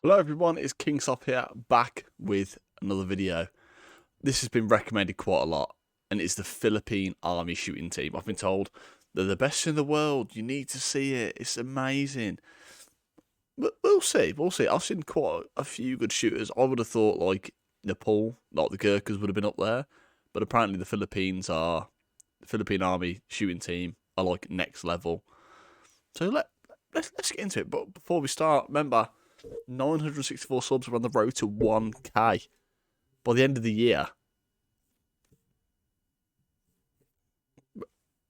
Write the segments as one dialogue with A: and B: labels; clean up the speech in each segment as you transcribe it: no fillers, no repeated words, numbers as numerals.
A: Hello everyone, it's King Sloth here, back with another video. This has been recommended quite a lot, and it's the Philippine Army shooting team. I've been told they're the best in the world, you need to see it, it's amazing. But we'll see. I've seen quite a few good shooters. I would have thought like Nepal, like the Gurkhas would have been up there, but apparently the Philippine Army shooting team are like next level. So let's get into it, but before we start, remember, 964 subs. We're on the road to 1K by the end of the year.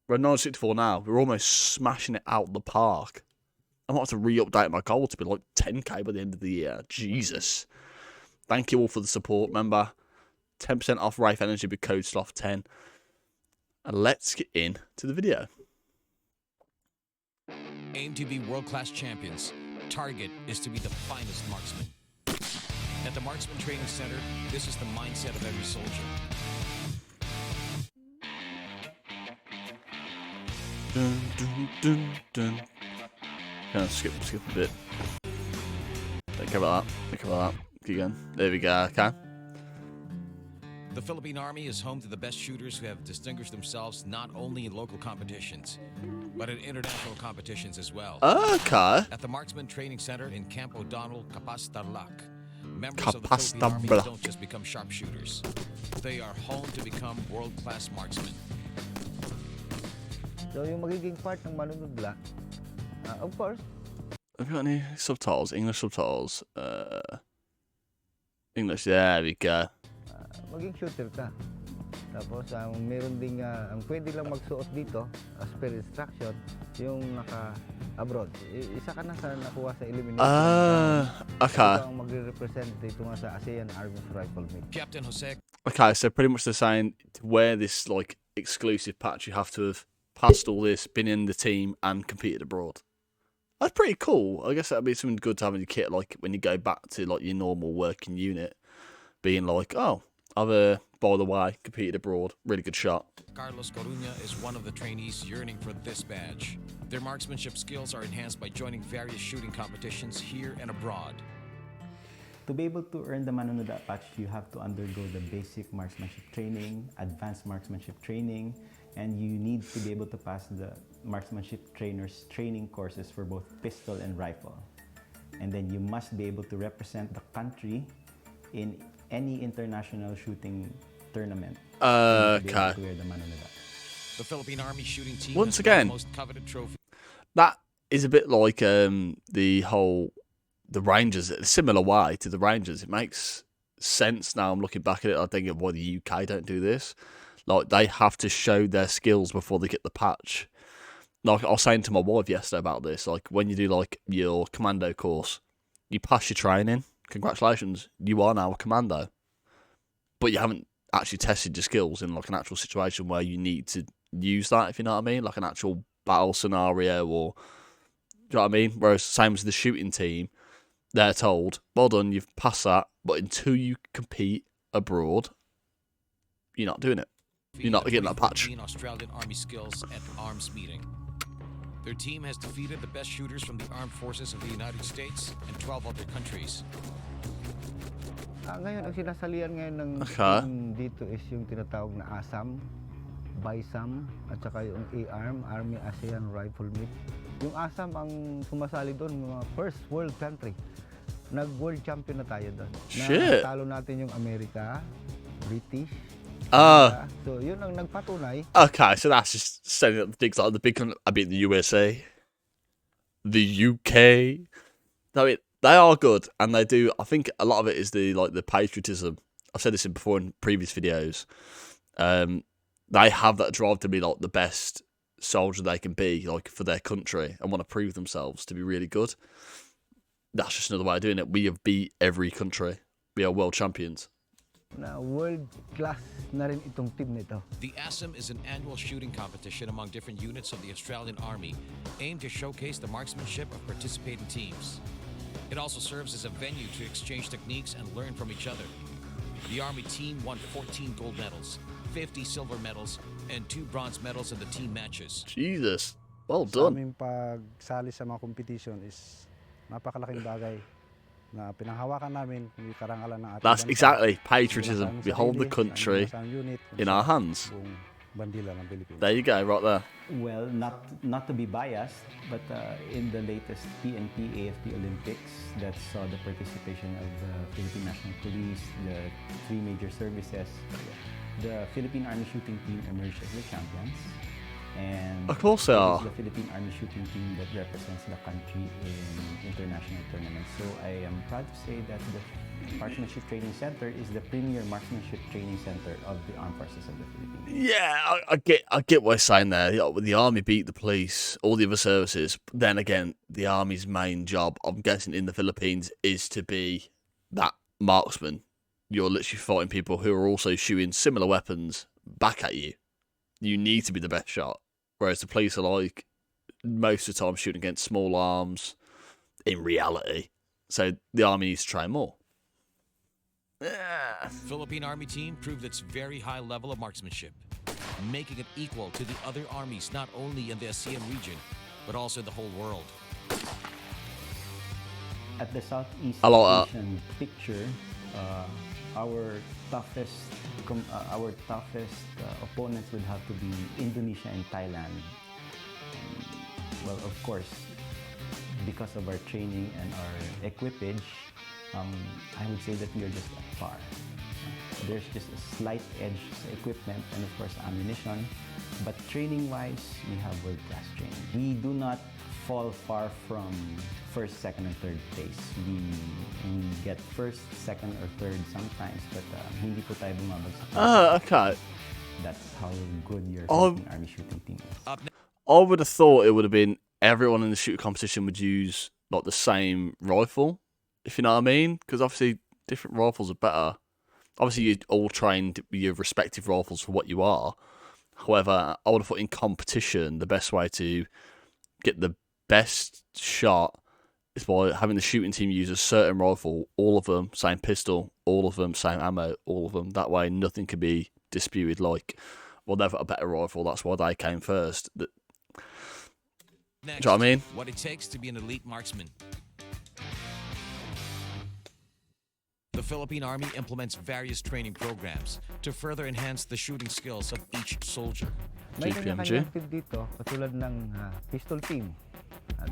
A: We're at 964 now. We're almost smashing it out the park. I might have to re-update my goal to be like 10K by the end of the year. Jesus. Thank you all for the support. Remember, 10% off Rafe Energy with code SLOTH10. And let's get into the video.
B: Aim to be world-class champions. Target is to be the finest marksman. At the Marksman Training Center, this is the mindset of every soldier.
A: Dun, dun, dun, dun. Kind of skip a bit. Don't care about that. Keep going. There we go. Okay.
B: The Philippine Army is home to the best shooters who have distinguished themselves not only in local competitions, but in international competitions as well.
A: Okay.
B: At the Marksman Training Center in Camp O'Donnell, Capas Tarlac, members of the Philippine Army don't just become sharpshooters. They are home to become world-class marksmen.
C: So yung magiging part ng manunudla, of course.
A: Have you got any subtitles? English subtitles? English, there we go.
C: Maging shooter ka. Tapos meron ding ang pwede lang magsuot dito as per instruction yung naka-abroad. Isa ka na sa nakuha sa elimination.
A: Okay.
C: Ito ang magre-represent dito nga sa ASEAN Army Rifle Meet.
B: Captain Jose.
A: Okay, so pretty much they're saying to wear this like exclusive patch, you have to have passed all this, been in the team, and competed abroad. That's pretty cool. I guess that'd be something good to have in your kit, like when you go back to like your normal working unit, being like, oh, I've by the way, competed abroad. Really good shot.
B: Carlos Coruña is one of the trainees yearning for this badge. Their marksmanship skills are enhanced by joining various shooting competitions here and abroad.
D: To be able to earn the Manunuda patch, you have to undergo the basic marksmanship training, advanced marksmanship training, and you need to be able to pass the marksmanship trainers training courses for both pistol and rifle. And then you must be able to represent the country in any international shooting tournament.
A: Okay.
D: To wear the Manunuda.
B: The Philippine Army shooting team
A: Once
B: has
A: again,
B: the most coveted trophy.
A: That is a bit like the Rangers, a similar way to the Rangers. It makes sense now. I'm looking back at it. I think of why the UK don't do this. Like they have to show their skills before they get the patch. Like I was saying to my wife yesterday about this. Like when you do like your commando course, you pass your training. Congratulations, you are now a commando. But you haven't actually tested your skills in like an actual situation where you need to use that, if you know what I mean, like an actual battle scenario, or do you know what I mean? Whereas same as the shooting team, they're told, well done, you've passed that, but until you compete abroad, you're not doing it. You're not getting that patch.
B: Australian Army skills at arms meeting. Their team has defeated the best shooters from the armed forces of the United States and 12 other countries.
C: Ngayon, ang sinasalian ngayon ng team dito is yung tinatawag na ASAM, BISAM, at saka yung ARM, Army ASEAN Rifle Meet. Yung ASAM ang sumasali doon, mga first world country. Nag-world champion na tayo doon.
A: Shit!
C: Natalo natin yung Amerika, British. So yun ang nagpatunay.
A: Okay, so that's just setting up the things like the big country. I mean, the USA, the UK. I mean, they are good, and they do. I think a lot of it is the patriotism. I've said this in before in previous videos. They have that drive to be like the best soldier they can be, like for their country, and want to prove themselves to be really good. That's just another way of doing it. We have beat every country. We are world champions.
C: Na world class na rin itong team nito.
B: The ASAM is an annual shooting competition among different units of the Australian Army, aimed to showcase the marksmanship of participating teams. It also serves as a venue to exchange techniques and learn from each other. The Army team won 14 gold medals, 50 silver medals, and 2 bronze medals in the team matches.
A: Jesus, well
E: Sa
A: done.
E: aming pagsali sa mga competition is napakalaking bagay
C: na pinanghawakan namin, yung karangalan ng ating
A: That's
C: bansa.
A: exactly
C: Hindi lang sa
A: patriotism.
C: aming
A: We hold
C: sarili,
A: the
C: sa
A: country
C: aming unit,
A: in
C: sa
A: our hands.
C: buong bandila ng Pilipinas.
A: There you go, right there.
D: Well, not to be biased, but in the latest PNP AFP Olympics that saw the participation of the Philippine National Police, the three major services, the Philippine Army shooting team emerged as the champions. And
A: Of course they
D: it
A: are.
D: is the Philippine Army shooting team that represents the country in international tournaments. So I am proud to say that the Marksmanship Training Center is the premier marksmanship training center of the Armed Forces of the Philippines.
A: Yeah, I get what you're saying there. The army beat the police, all the other services. But then again, the army's main job, I'm guessing, in the Philippines, is to be that marksman. You're literally fighting people who are also shooting similar weapons back at you. You need to be the best shot. Whereas the police are like most of the time shooting against small arms in reality. So the army needs to train more.
B: Philippine Army team proved its very high level of marksmanship, making it equal to the other armies not only in the ASEAN region, but also in the whole world.
D: At the Southeast
A: I like that.
D: Asian picture, our toughest opponents would have to be Indonesia and Thailand. Well, of course, because of our training and our equipage, I would say that we are just at par. There's just a slight edge sa equipment and of course ammunition, but training-wise, we have world-class training. We do not fall far from first, second, and third place. We get first, second, or third sometimes, but hindi po tayo bumabagsak.
A: Okay.
D: That's how good your
A: Oh.
D: Philippine Army shooting team is.
A: I would have thought it would have been everyone in the shooting competition would use like the same rifle, if you know what I mean. Because obviously different rifles are better. Obviously you all trained with your respective rifles for what you are. However, I would have thought in competition the best way to get the best shot is by having the shooting team use a certain rifle, all of them same pistol, all of them same ammo, all of them. That way nothing can be disputed like, well, they've got a better rifle, that's why they came first. Do you
B: Next,
A: know what I mean?
B: what it takes to be an elite marksman. The Philippine Army implements various training programs to further enhance the shooting skills of each soldier.
C: May
A: GPMG.
C: kanya-kanyang team dito, katulad ng pistol team,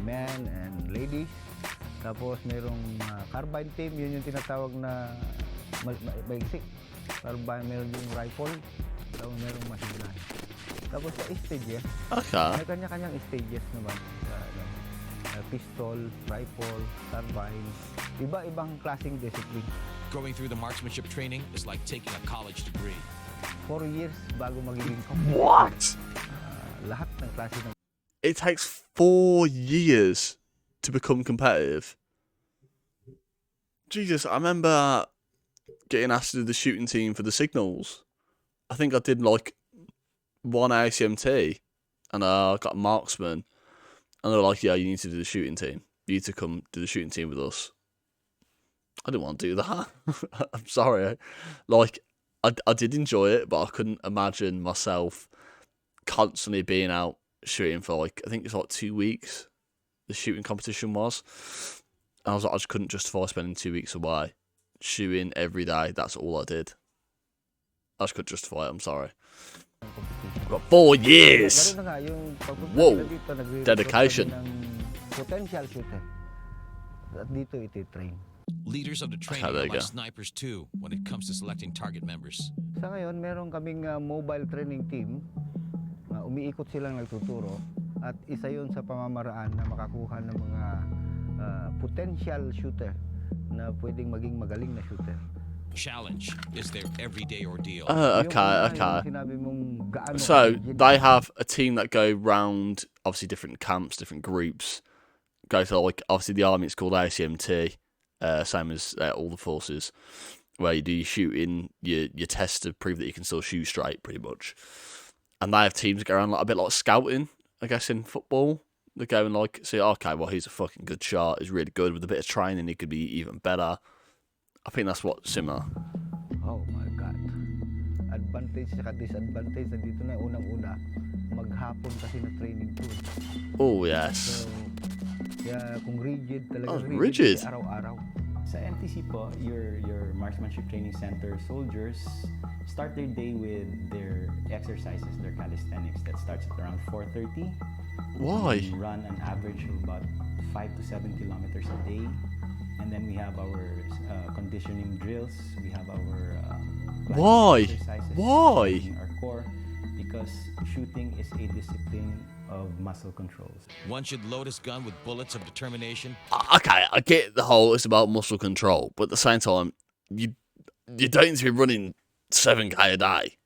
C: men and ladies. Tapos merong carbine team, yun yung tinatawag na basic. Carbine, meron yung rifle, tapos merong machine gun. Tapos sa stages,
A: Okay.
C: may kanya-kanyang stages naman. Pistol, rifle, carbine, iba-ibang klaseng discipline.
B: Going through the marksmanship training is like taking a college degree.
C: 4 years bago magiging
A: What?
C: lahat ng klase ng
A: It takes 4 years to become competitive. Jesus, I remember getting asked to do the shooting team for the signals. I think I did like one ACMT and I got a marksman. And they were like, yeah, you need to do the shooting team. You need to come do the shooting team with us. I didn't want to do that. I'm sorry. Like, I did enjoy it, but I couldn't imagine myself constantly being out shooting for like, I think it's like 2 weeks, the shooting competition was. And I was like, I just couldn't justify spending 2 weeks away shooting every day. That's all I did. I just couldn't justify it, I'm sorry. I've got 4 years!
C: Ganun na nga, yung pagpunta
A: Whoa.
C: nila dito, nagre-recruit
A: Dedication.
C: kami ng potential shooter. At dito iti-train.
B: Leaders of the
A: Okay,
B: training
A: there
B: are
A: you
B: like
A: go.
B: snipers too when it comes to selecting target members.
C: Sa ngayon, meron kaming mobile training team. Umiikot silang nagtuturo. At isa yun sa pamamaraan na makakuha ng mga potential shooter na pwedeng maging magaling na shooter.
B: Challenge is their everyday ordeal.
A: Okay.
C: Yung sinabi mong gaano
A: So
C: ka-rigid.
A: they have a team that go round, obviously different camps, different groups. Go to like obviously the army. It's called ACMT, same as all the forces, where you do your shooting, your test to prove that you can still shoot straight, pretty much. And they have teams that go around like a bit like scouting, I guess in football. They go and like say, okay, well he's a fucking good shot. He's really good with a bit of training. He could be even better. I think that's what similar.
C: Oh my God. Advantage at disadvantage na dito na unang-una. Maghapon kasi na training to.
A: Oh yes.
C: So, kaya kung rigid talaga
A: Oh, rigid.
C: kasi araw-araw.
D: Sa MTC po, your marksmanship training center soldiers start their day with their exercises, their calisthenics. That starts at around 4:30.
A: Why?
D: We run an average of about 5 to 7 kilometers a day. And then we have our conditioning drills. We have our
A: Why?
D: exercises.
A: Why?
D: Strengthening our core, because shooting is a discipline of muscle controls.
B: One should load his gun with bullets of determination.
A: Okay, I get the whole it's about muscle control, but at the same time, you don't need to be running 7K a day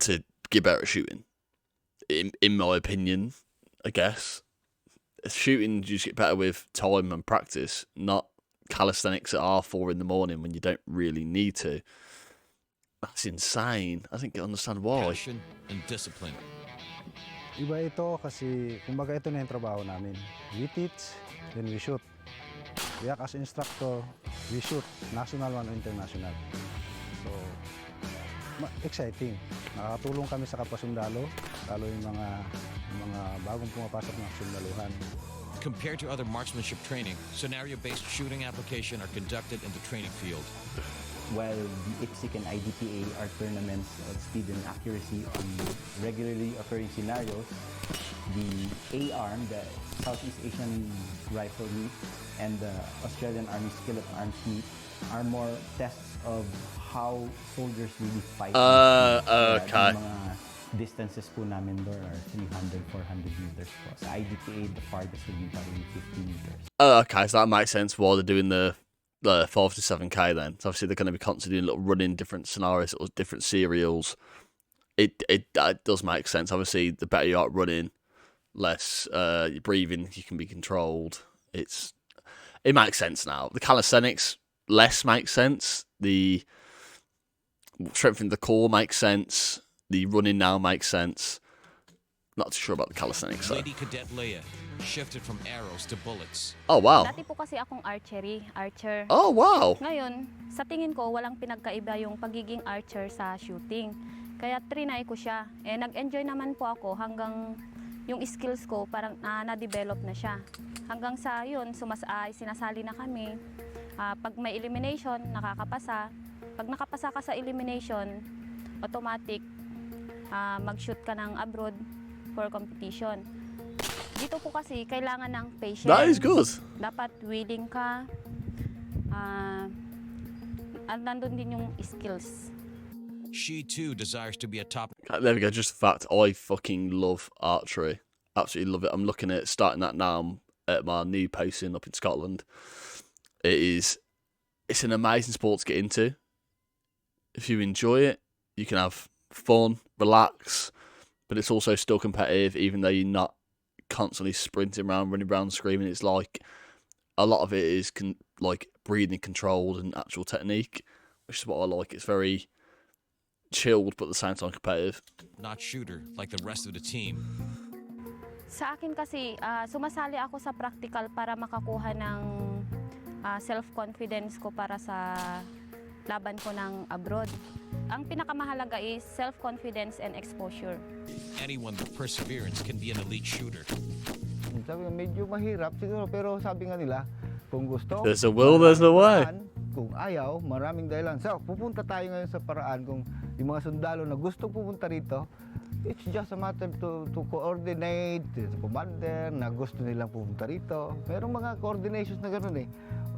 A: to get better at shooting. In my opinion, I guess shooting you just get better with time and practice, not calisthenics at R4 in the morning when you don't really need to. That's insane. I don't understand why.
B: Passion and discipline.
E: Iba ito kasi kumbaga ito na yung trabaho namin. We teach, then we shoot. We act as instructor, we shoot, national man o international. So, exciting. Nakakatulong kami sa kapasundalo, lalo yung mga bagong pumapasok ng sundaluhan.
B: Compared to other marksmanship training, scenario-based shooting application are conducted in the training field.
D: While the IPSC and IDPA are tournaments of speed and accuracy on regularly occurring scenarios, the ARM, the Southeast Asian Rifle Meet, and the Australian Army Skillet Arms Meet are more tests of how soldiers really fight.
A: Okay.
D: Yung mga distances po namin there are 300, 400 meters po. Sa IDPA, the farthest would be probably 50 meters.
A: Okay, so that makes sense why they're doing the 5 to 7K then. So obviously they're going to be constantly doing little running different scenarios or different serials. It does make sense. Obviously, the better you are at running, less your breathing you can be controlled. It makes sense now. The calisthenics less makes sense. The strengthening the core makes sense. The running now makes sense. Not too sure about the calisthenics. So.
B: Lady Cadet Leia shifted from arrows to bullets.
A: Oh, wow.
F: Dati po kasi akong archer.
A: Oh, wow.
F: Ngayon, sa tingin ko, walang pinagkaiba yung pagiging archer sa shooting. Kaya trinay ko siya. Nag-enjoy naman po ako hanggang yung skills ko parang na-develop na siya. Hanggang sa yun, sinasali na kami. Pag may elimination, nakakapasa. Pag nakapasa ka sa elimination, automatic, mag-shoot ka ng abroad for competition. Dito po kasi kailangan ng patience.
A: That is good.
F: Dapat willing ka. Nandun din yung skills.
B: She too desires to be a top.
A: There we go. Just the fact I fucking love archery. Absolutely love it. I'm looking at starting that now. I'm at my new posting up in Scotland. It's an amazing sport to get into. If you enjoy it, you can have fun, relax, but it's also still competitive, even though you're not constantly sprinting around, running around, screaming. It's like a lot of it is like breathing controlled and actual technique, which is what I like. It's very chilled, but at the same time competitive.
B: Not shooter like the rest of the team.
F: Sa akin kasi, sumasali ako sa practical para makakuha ng self-confidence ko para sa laban ko ng abroad. Ang pinakamahalaga is self-confidence and exposure.
B: Anyone with perseverance can be an elite shooter.
C: Sabi medyo mahirap siguro, pero sabi nga nila, kung gusto,
A: There's a will, there's a way.
C: Kung ayaw, maraming dahilan. So, pupunta tayo ngayon sa paraan kung yung mga sundalo na gustong pupunta rito, it's just a matter to coordinate, the commander na gusto nilang pupunta rito. Merong mga coordinations na gano'n eh.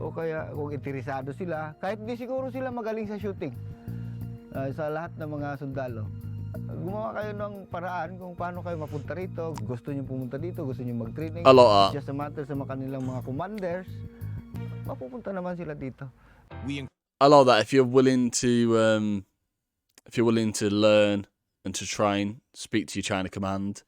C: O kaya kung interesado sila, kahit di siguro sila magaling sa shooting, sa lahat ng mga sundalo. Gumawa kayo ng paraan kung paano kayo mapunta rito. Gusto niyo pumunta dito, gusto niyo mag-training. It's just a matter sa mga kanilang mga commanders. Mapupunta naman sila dito.
A: I like that. If you're willing to learn and to train, speak to your chain of command,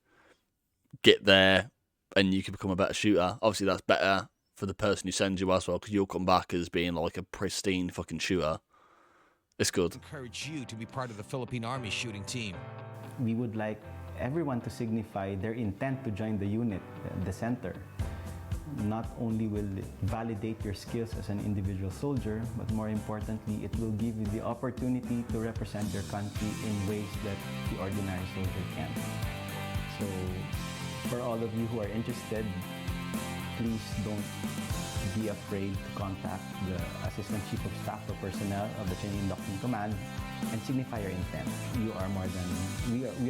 A: get there, and you can become a better shooter. Obviously, that's better for the person who sends you as well, because you'll come back as being like a pristine fucking shooter. It's good.
B: Encourage you to be part of the Philippine Army shooting team.
D: We would like everyone to signify their intent to join the unit, the center. Not only will it validate your skills as an individual soldier, but more importantly, it will give you the opportunity to represent your country in ways that the ordinary soldier can't. So, for all of you who are interested, please don't be afraid to contact the Assistant Chief of Staff or Personnel of the Training and Doctrine Command and signify your intent. We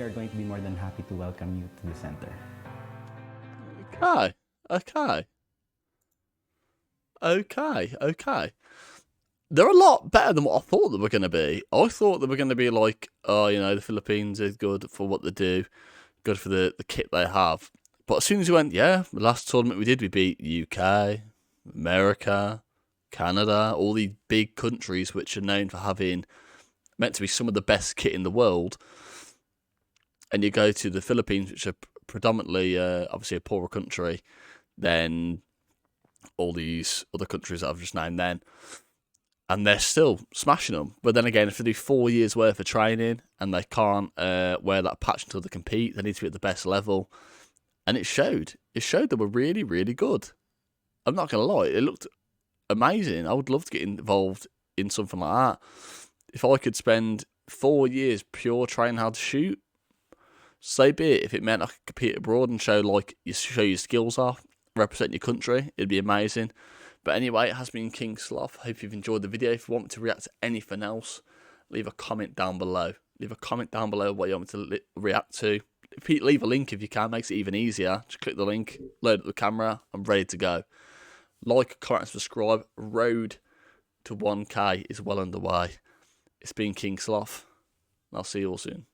D: are going to be more than happy to welcome you to the center.
A: Okay. They're a lot better than what I thought they were going to be. I thought they were going to be like, oh, the Philippines is good for what they do, good for the kit they have. But as soon as you went, the last tournament we did, we beat UK, America, Canada, all these big countries which are known for having, meant to be some of the best kit in the world. And you go to the Philippines, which are predominantly, obviously, a poorer country than all these other countries that I've just named then. And they're still smashing them. But then again, if they do 4 years' worth of training and they can't wear that patch until they compete, they need to be at the best level. And it showed. It showed they were really, really good. I'm not going to lie. It looked amazing. I would love to get involved in something like that. If I could spend 4 years pure training how to shoot, so be it. If it meant I could compete abroad and show your skills off, represent your country, it'd be amazing. But anyway, it has been King Sloth. Hope you've enjoyed the video. If you want me to react to anything else, leave a comment down below. Leave a comment down below what you want me to react to. Leave a link if you can, makes it even easier. Just click the link, load up the camera, I'm ready to go. Like, comment, and subscribe. Road to 1K is well underway. It's been King Sloth. I'll see you all soon.